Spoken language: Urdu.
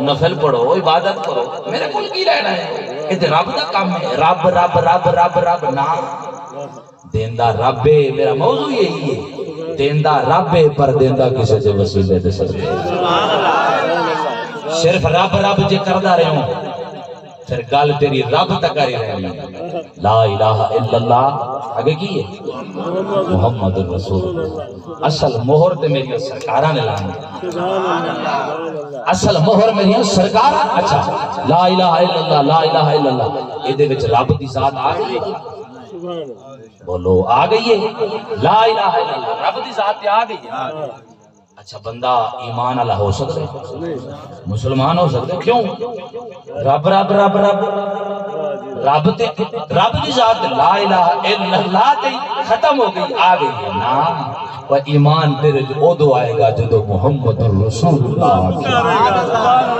نفل پڑھو عبادت کرو میرے کول کی رہنا ہے یہ رب دا کام ہے رب رب رب رب رب نا دیندہ رب ہے میرا موضوع یہی ہے دیندہ رب ہے پر دیندہ کسی سے وسیلے دے سکتے صرف رب رب جے کردہ رہے ہوں پھر گل تیری رب تک آ رہی لا الہ الا اللہ آگے کی ہے محمد رسول اللہ اصل مہر تے میری سرکارہ نے لانی اصل مہر میری سرکارہ اچھا لا الہ الا اللہ لا الہ الا اللہ یہ دے وچ رب دی ذات آ گئی بولو آ گئی ہے لا الہ الا اللہ رب دی ذات آ گئی ہے اچھا بندہ ایمان اللہ ہو سکتے مسلمان ہو سکتے کیوں رب رب رب رب رب تے رب دی ذات لا الہ الا اللہ تے ختم ہو گئی آ گئی نا وہ ایمان تیرے جو ادو آئے گا جدو محمد رسول اللہ